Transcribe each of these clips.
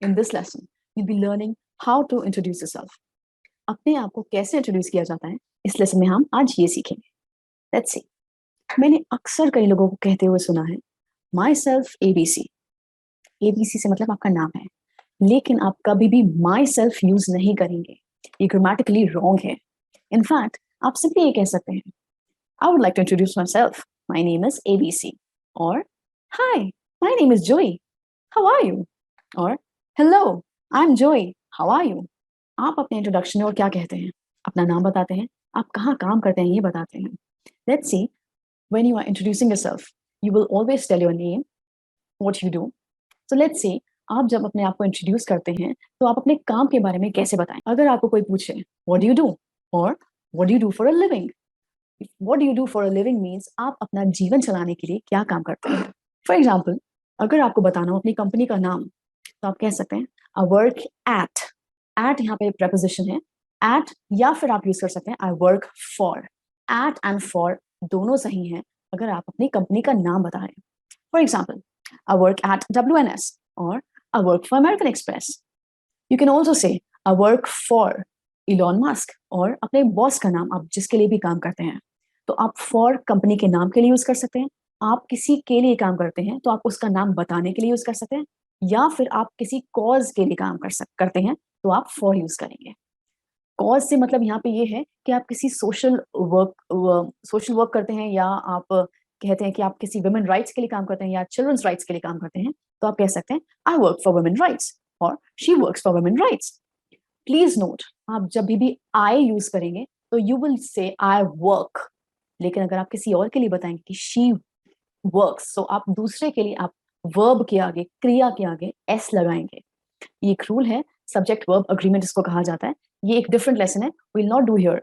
In this lesson, you'll be learning how to introduce yourself. अपने आप को कैसे इंट्रोड्यूस किया जाता है, इस लेसन में हम आज ये सीखेंगे. Let's see. मैंने अक्सर कई लोगों को कहते हुए सुना है, माई सेल्फ एबीसी. एबीसी से मतलब आपका नाम है, लेकिन आप कभी भी माई सेल्फ यूज नहीं करेंगे. ये ग्रामेटिकली रॉन्ग है. इनफैक्ट आप सिंपली ये कह सकते हैं, I would like to introduce my self. My name is ABC. और hi, my name is Joey. How are you? और hello, I am Joey. How are you? आप अपने इंट्रोडक्शन में और क्या कहते हैं? अपना नाम बताते हैं, आप कहाँ काम करते हैं ये बताते हैं. Let's see, when you are introducing yourself, you will always tell your name, what you do. So let's see, आप जब अपने आप को इंट्रोड्यूस करते हैं तो आप अपने काम के बारे में कैसे बताएं. अगर आपको कोई पूछे व्हाट डू यू डू और what do you do for a living. What do you do for a living means आप अपना जीवन चलाने के लिए क्या काम करते हैं. फॉर एग्जाम्पल, अगर आपको बताना हो अपनी कंपनी का नाम, तो आप कह सकते हैं आई वर्क एट. एट यहाँ पे प्रपोजिशन है, एट, या फिर आप यूज कर सकते हैं I work for. At and for दोनों सही हैं अगर आप अपनी कंपनी का नाम बता रहे हैं. For example, I work at WNS और आई work for American express. You can also say I work for Elon Musk और अपने बॉस का नाम, आप जिसके लिए भी काम करते हैं. तो आप फॉर कंपनी के नाम के लिए यूज कर सकते हैं. आप किसी के लिए काम करते हैं तो आप उसका नाम बताने के लिए यूज कर सकते हैं, या फिर आप किसी कॉज के लिए काम करते हैं तो आप फॉर यूज करेंगे. कॉज से मतलब यहाँ पे ये है कि आप किसी सोशल वर्क करते हैं, या आप कहते हैं कि आप किसी वुमेन राइट्स के लिए काम करते हैं या चिल्ड्रंस राइट्स के लिए काम करते हैं, तो आप कह सकते हैं I work for women rights और she works for women rights. Please note, आप जब भी आई यूज करेंगे तो you will say I work, लेकिन अगर आप किसी और के लिए बताएंगे कि शी वर्क्स, तो आप दूसरे के लिए आप वर्ब के आगे, क्रिया के आगे एस लगाएंगे. ये एक रूल है, सब्जेक्ट वर्ब अग्रीमेंट इसको कहा जाता है. ये एक डिफरेंट लेसन है, will not do here.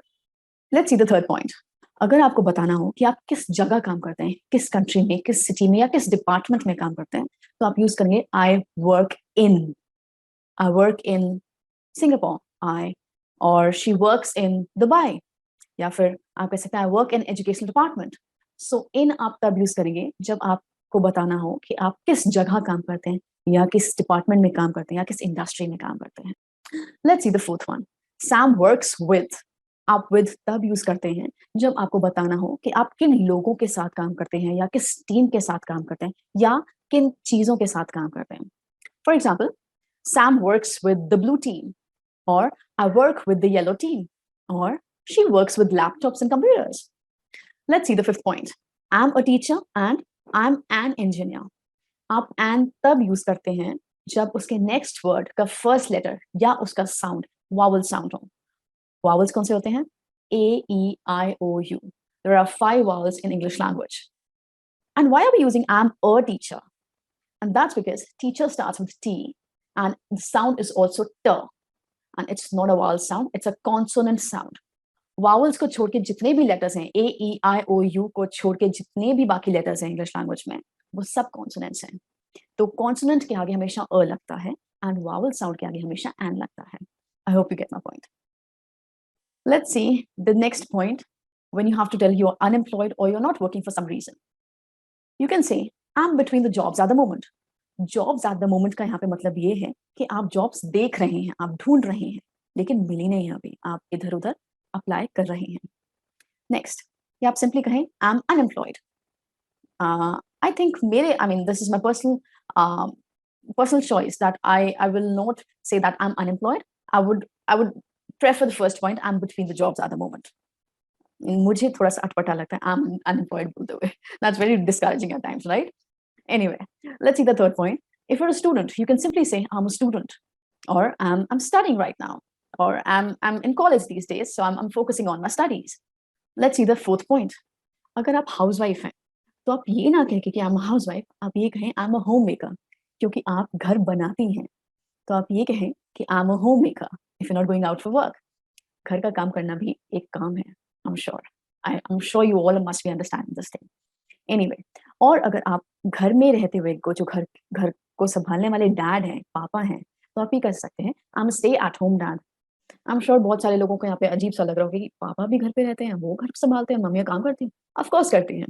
Let's see the third point. अगर आपको बताना हो कि आप किस जगह काम करते हैं, किस कंट्री में, किस सिटी में या किस डिपार्टमेंट में काम करते हैं, तो आप यूज करेंगे I work in. I work in Singapore, I, और शी वर्क्स इन दुबई, या फिर आप कह सकते हैं I work in education department. So in आप तब यूज करेंगे जब आपको बताना हो कि आप किस जगह काम करते हैं, या किस डिपार्टमेंट में काम करते हैं, या किस इंडस्ट्री में काम करते हैं. Let's see the fourth one. Sam works with. आप विद तब यूज करते हैं जब आपको बताना हो कि आप किन लोगों के साथ काम करते हैं, या किस टीम के साथ काम करते हैं, या किन चीजों के साथ काम करते हैं. For example, Sam works with the blue team, or I work with the yellow team, or she works with laptops and computers. Let's see the fifth point. I'm a teacher and I'm an engineer. आप and तब use करते हैं जब उसके next word का first letter या उसका sound vowel sound हो. वावल्स कौन से होते हैं? A, E, I, O, U. There are 5 vowels in English language. And why are we using I'm a teacher? And that's because teacher starts with T and the sound is also T. And it's not a vowel sound, it's a consonant sound. Vowels को छोड़ के जितने भी letters हैं, ए, ई, आई, ओ, you को छोड़ के जितने भी बाकी लेटर्स हैं इंग्लिश लैंग्वेज में, वो सब कॉन्सोनेंट्स हैं. तो कॉन्सोनेंट के आगे हमेशा अ लगता है एंड वावल साउंड के आगे हमेशा एन लगता है. I hope you get my point. Let's see the next point. When you have to tell you are unemployed और you are not working for some reason, you can say I am between the jobs at the moment. Jobs at the moment का यहाँ पे मतलब ये है कि आप jobs देख रहे हैं, आप ढूंढ रहे हैं, लेकिन मिली नहीं अभी, आप इधर उधर अप्लाई कर रहे हैं. नेक्स्ट, या आप सिंपली कहें I am unemployed. I think मेरे, I mean this is my personal choice that I will not say that I am unemployed. I would prefer the first point, I am between the jobs at the moment. मुझे थोड़ा सा अटपटा लगता है आई am unemployed बोलते हुए. That's very discouraging at times, right? Anyway, let's see the third point. If you're a student, you can simply say, I'm a student, or I'm studying right now, or I'm in college these days, so I'm focusing on my studies. Let's see the fourth point. अगर आप housewife हैं तो आप ये ना कहें कि I'm a housewife, आप ये कहें I'm a homemaker, क्योंकि आप घर बनाती हैं. तो आप ये कहें कि I'm a homemaker if you're not going out for work. घर का काम करना भी एक काम है. I'm sure you all must be understanding this thing. Anyway, और अगर आप घर में रहते हुए को जो घर घर को संभालने वाले डैड हैं, पापा हैं, तो आप ये कर सकते हैं I am stay at home dad. I am sure बहुत सारे लोगों को यहाँ पे अजीब सा लग रहा होगा कि पापा भी घर पे रहते हैं, वो घर संभालते हैं, मम्मियाँ काम करती हैं. ऑफ कोर्स करती हैं.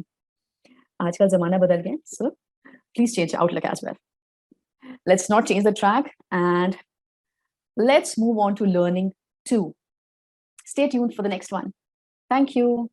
आजकल जमाना बदल गया, so please change outlook as well. Let's not change the track and let's move on to learning two. Stay tuned for the next one. Thank you.